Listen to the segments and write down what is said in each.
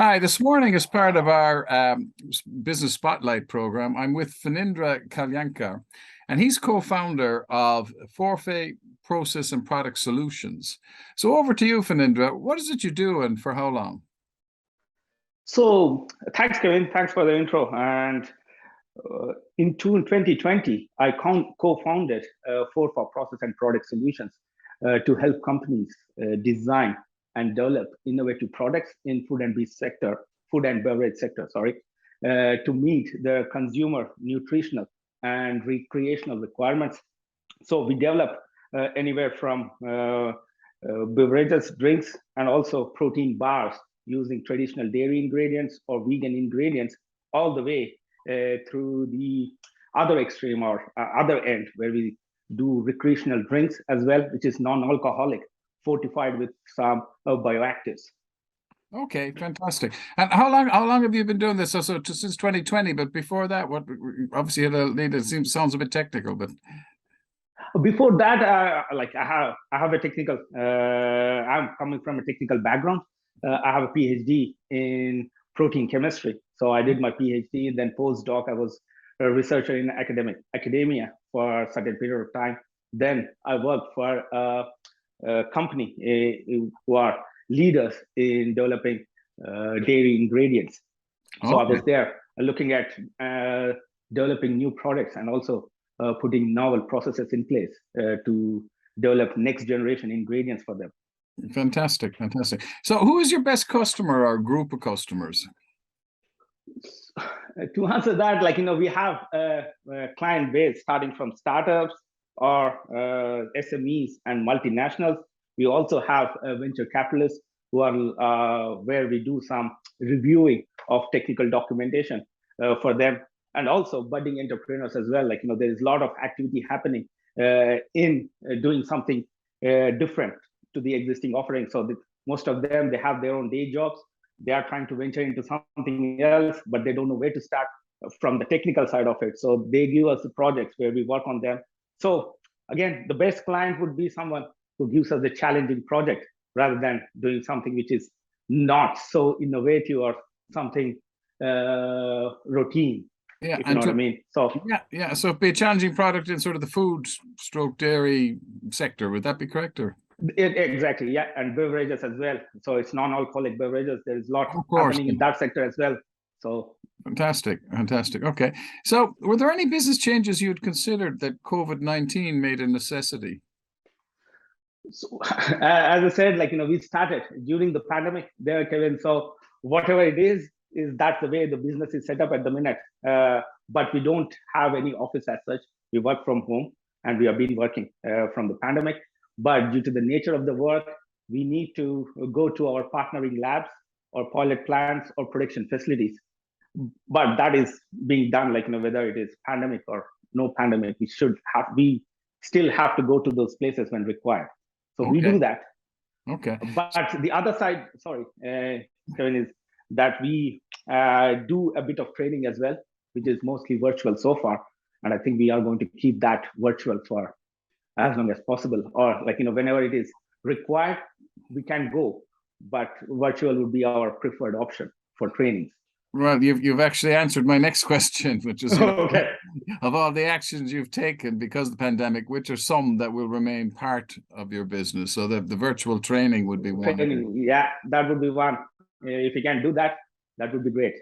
Hi, this morning, as part of our Business Spotlight program, I'm with Phanindra Kalyankar, and he's co-founder of Foirfe Process and Product Solutions. So over to you, Phanindra. What is it you do and for how long? So thanks, Kevin. Thanks for the intro. And in June 2020, I co-founded Foirfe Process and Product Solutions to help companies design and develop innovative products in food and beverage sector, to meet the consumer nutritional and recreational requirements. So we develop anywhere from beverages, drinks, and also protein bars using traditional dairy ingredients or vegan ingredients, all the way through the other extreme or other end, where we do recreational drinks as well, which is non-alcoholic, fortified with some bioactives. Okay, fantastic. And how long have you been doing this? So since 2020, but before that, what obviously you had a lead. It sounds a bit technical, but before that, I have a technical. I'm coming from a technical background. I have a PhD in protein chemistry. So I did my PhD, then postdoc. I was a researcher in academia for a certain period of time. Then I worked for a company who are leaders in developing dairy ingredients. So I was there looking at developing new products and also putting novel processes in place to develop next generation ingredients for them. Fantastic. So who is your best customer or group of customers? To answer that, we have a client base starting from startups or SMEs and multinationals. We also have venture capitalists who are where we do some reviewing of technical documentation for them, and also budding entrepreneurs as well. There is a lot of activity happening in doing something different to the existing offering. So most of them, they have their own day jobs. They are trying to venture into something else, but they don't know where to start from the technical side of it. So they give us the projects where we work on them. So again, the best client would be someone who gives us a challenging project rather than doing something which is not so innovative or something routine. Yeah, if you know what I mean. So yeah. So it'd be a challenging product in sort of the food stroke dairy sector. Would that be correct? Or exactly, yeah, and beverages as well. So it's non-alcoholic beverages. There is a lot happening in that sector as well. So fantastic. Okay. So were there any business changes you'd considered that COVID-19 made a necessity? So as I said, we started during the pandemic there, Kevin. So whatever it is that's the way the business is set up at the minute. But we don't have any office as such. We work from home, and we have been working from the pandemic. But due to the nature of the work, we need to go to our partnering labs or pilot plants or production facilities. But that is being done, whether it is pandemic or no pandemic, we still have to go to those places when required. So we do that. Okay. But the other side, Kevin, is that we do a bit of training as well, which is mostly virtual so far. And I think we are going to keep that virtual for as long as possible. Or whenever it is required, we can go. But virtual would be our preferred option for trainings. Well, you've actually answered my next question, which is okay. Of all the actions you've taken because of the pandemic, which are some that will remain part of your business? So the virtual training would be one. Yeah, that would be one. If you can do that, that would be great.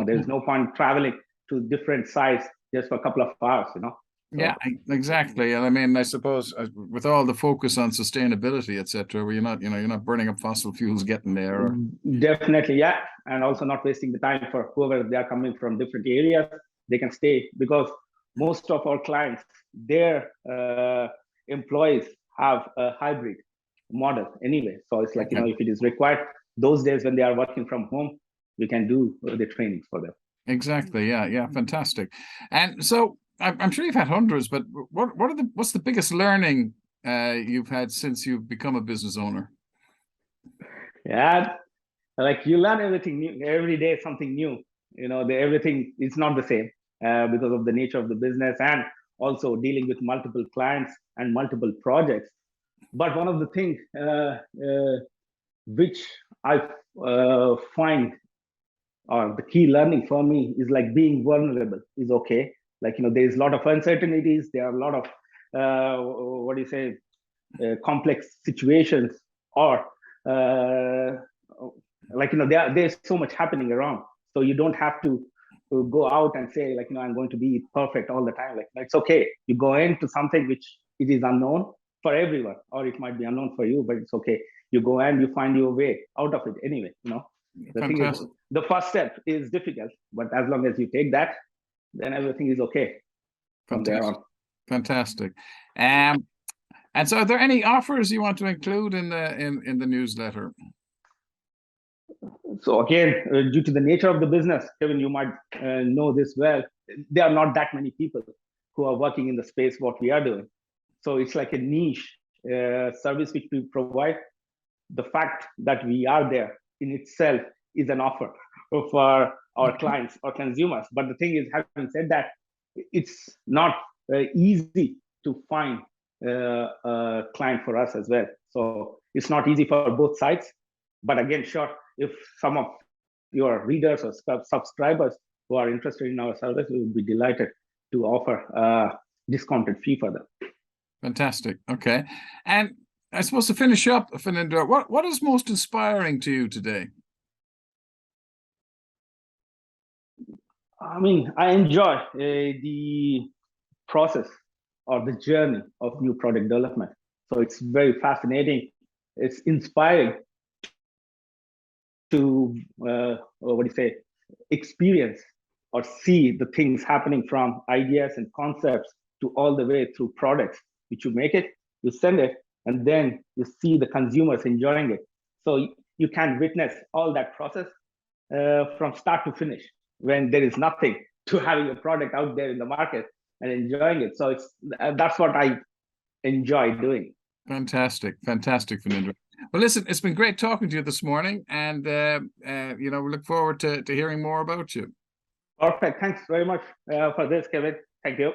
There's no point traveling to different sites just for a couple of hours. So. Yeah, exactly. And I mean, I suppose with all the focus on sustainability, etc., where you're not burning up fossil fuels getting there. Or... Definitely, yeah, and also not wasting the time for whoever they are coming from different areas. They can stay because most of our clients, their employees have a hybrid model anyway. So it's if it is required, those days when they are working from home, we can do the trainings for them. Exactly. Yeah, fantastic. And so I'm sure you've had hundreds, but what's the biggest learning you've had since you've become a business owner? Yeah, you learn everything new every day, something new. Everything is not the same because of the nature of the business and also dealing with multiple clients and multiple projects. But one of the things which I find or the key learning for me is like being vulnerable is okay. Like, there's a lot of uncertainties. There are a lot of, what do you say, complex situations, or there's so much happening around. So you don't have to go out and say like, I'm going to be perfect all the time. Like, it's okay. You go into something which it is unknown for everyone, or it might be unknown for you, but it's okay. You go and you find your way out of it anyway. The thing is, the first step is difficult, but as long as you take that, then everything is okay from there on. Fantastic. And so, are there any offers you want to include in the newsletter? So again, due to the nature of the business, Kevin, you might know this well. There are not that many people who are working in the space what we are doing. So it's like a niche service which we provide. The fact that we are there in itself is an offer for our clients or consumers. But the thing is, having said that, it's not easy to find a client for us as well. So it's not easy for both sides. But again, sure, if some of your readers or subscribers who are interested in our service, we would be delighted to offer a discounted fee for them. Fantastic. Okay. And I suppose to finish up, Phanindra, what is most inspiring to you today? I mean, I enjoy the process or the journey of new product development. So it's very fascinating. It's inspiring to, experience or see the things happening from ideas and concepts to all the way through products, which you make it, you send it, and then you see the consumers enjoying it. So you can witness all that process from start to finish, when there is nothing to having a product out there in the market and enjoying it. So that's what I enjoy doing. Fantastic, Phanindra. Well, listen, it's been great talking to you this morning, and we look forward to hearing more about you. Perfect. Thanks very much for this, Kevin. Thank you.